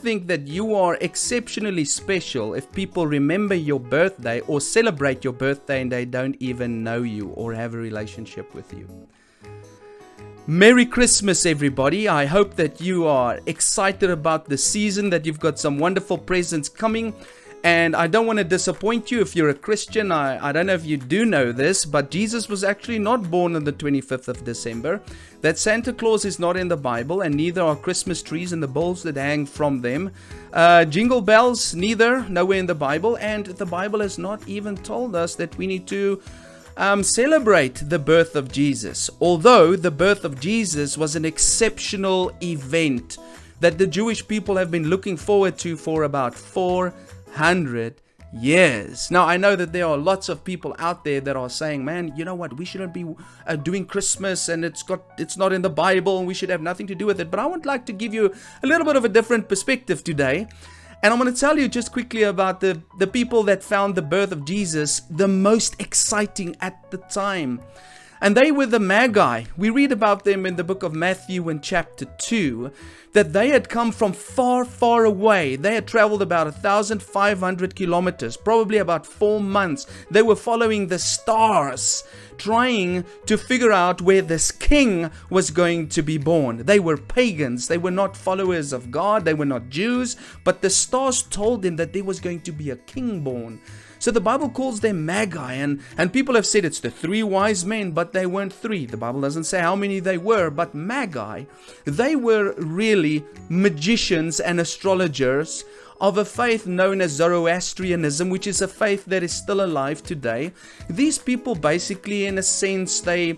think that you are exceptionally special if people remember your birthday or celebrate your birthday and they don't even know you or have a relationship with you. Merry Christmas, everybody. I hope that you are excited about the season, that you've got some wonderful presents coming. And I don't want to disappoint you if you're a Christian. I don't know if you do know this, but Jesus was actually not born on the 25th of December. That Santa Claus is not in the Bible, and neither are Christmas trees and the bulbs that hang from them. Jingle bells, neither, nowhere in the Bible. And the Bible has not even told us that we need to celebrate the birth of Jesus. Although the birth of Jesus was an exceptional event that the Jewish people have been looking forward to for about 400 years. Now, I know that there are lots of people out there that are saying, man, you know what, we shouldn't be doing Christmas, and it's not in the Bible, and we should have nothing to do with it. But I would like to give you a little bit of a different perspective today. And I'm going to tell you just quickly about the people that found the birth of Jesus the most exciting at the time. And they were the Magi. We read about them in the book of Matthew in chapter 2, that they had come from far, far away. They had traveled about 1,500 kilometers, probably about 4 months. They were following the stars, trying to figure out where this king was going to be born. They were pagans. They were not followers of God. They were not Jews. But the stars told them that there was going to be a king born. So the Bible calls them Magi, and people have said it's the 3 wise men, but they weren't 3. The Bible doesn't say how many they were, but Magi, they were really magicians and astrologers of a faith known as Zoroastrianism, which is a faith that is still alive today. These people basically, in a sense, they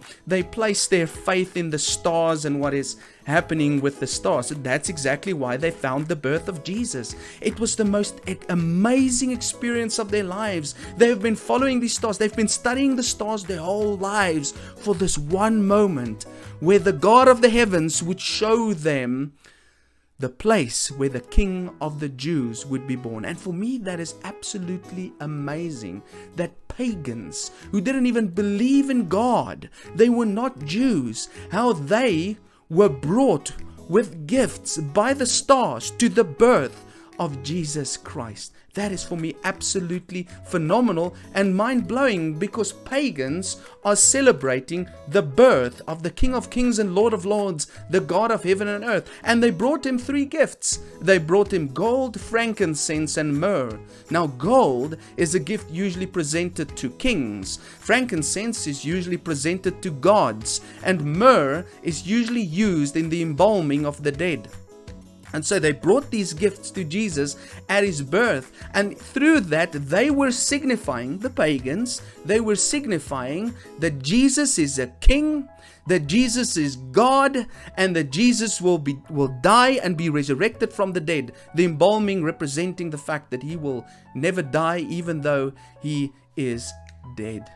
place their faith in the stars and what is happening with the stars. And that's exactly why they found the birth of Jesus. It was the most amazing experience of their lives. They have been following these stars. They've been studying the stars their whole lives for this one moment where the God of the heavens would show them the place where the King of the Jews would be born. And for me, that is absolutely amazing, that pagans who didn't even believe in God, they were not Jews, how they were brought with gifts by the stars to the birth of Jesus Christ. That is for me absolutely phenomenal and mind-blowing, because pagans are celebrating the birth of the King of Kings and Lord of Lords, the God of heaven and earth. And they brought him 3 gifts. They brought him gold, frankincense, and myrrh. Now, gold is a gift usually presented to kings. Frankincense is usually presented to gods. And myrrh is usually used in the embalming of the dead. And so they brought these gifts to Jesus at his birth. And through that, they were signifying, the pagans, they were signifying that Jesus is a king, that Jesus is God, and that Jesus will die and be resurrected from the dead. The embalming representing the fact that he will never die, even though he is dead.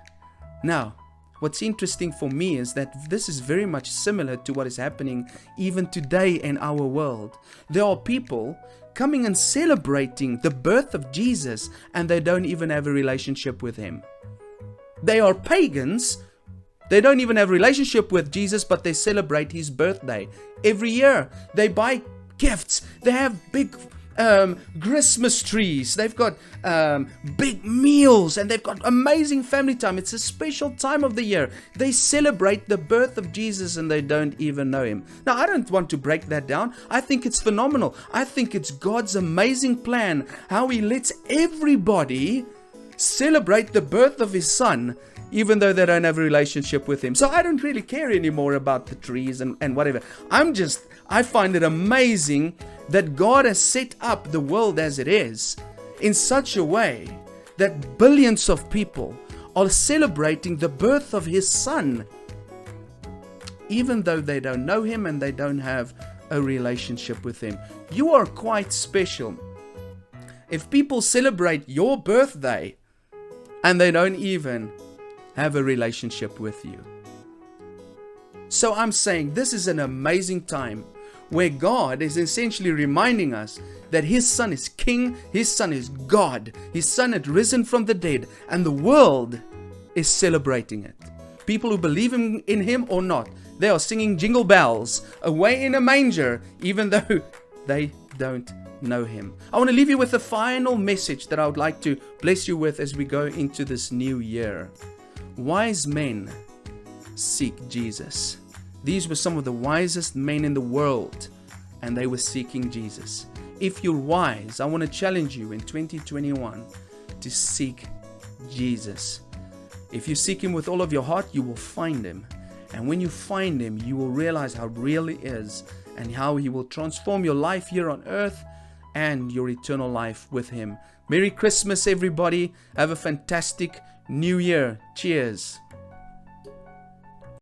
Now, what's interesting for me is that this is very much similar to what is happening even today in our world. There are people coming and celebrating the birth of Jesus, and they don't even have a relationship with him. They are pagans. They don't even have a relationship with Jesus, but they celebrate his birthday every year. They buy gifts. They have big Christmas trees. They've got big meals, and they've got amazing family time. It's a special time of the year. They celebrate the birth of Jesus, and they don't even know him. Now, I don't want to break that down. I think it's phenomenal. I think it's God's amazing plan, how he lets everybody celebrate the birth of his son, even though they don't have a relationship with him. So I don't really care anymore about the trees and whatever. I find it amazing that God has set up the world as it is in such a way that billions of people are celebrating the birth of his son, even though they don't know him and they don't have a relationship with him. You are quite special. If people celebrate your birthday and they don't even have a relationship with you. So I'm saying this is an amazing time where God is essentially reminding us that his son is king, his son is God, his son had risen from the dead, and the world is celebrating it. People who believe in him or not, they are singing jingle bells away in a manger, even though they don't know Him. I want to leave you with a final message that I would like to bless you with as we go into this new year. Wise men seek Jesus. These were some of the wisest men in the world, and they were seeking Jesus. If you're wise, I want to challenge you in 2021 to seek Jesus. If you seek Him with all of your heart, you will find Him. And when you find Him, you will realize how real He is and how He will transform your life here on earth and your eternal life with Him. Merry Christmas, everybody. Have a fantastic New Year. Cheers.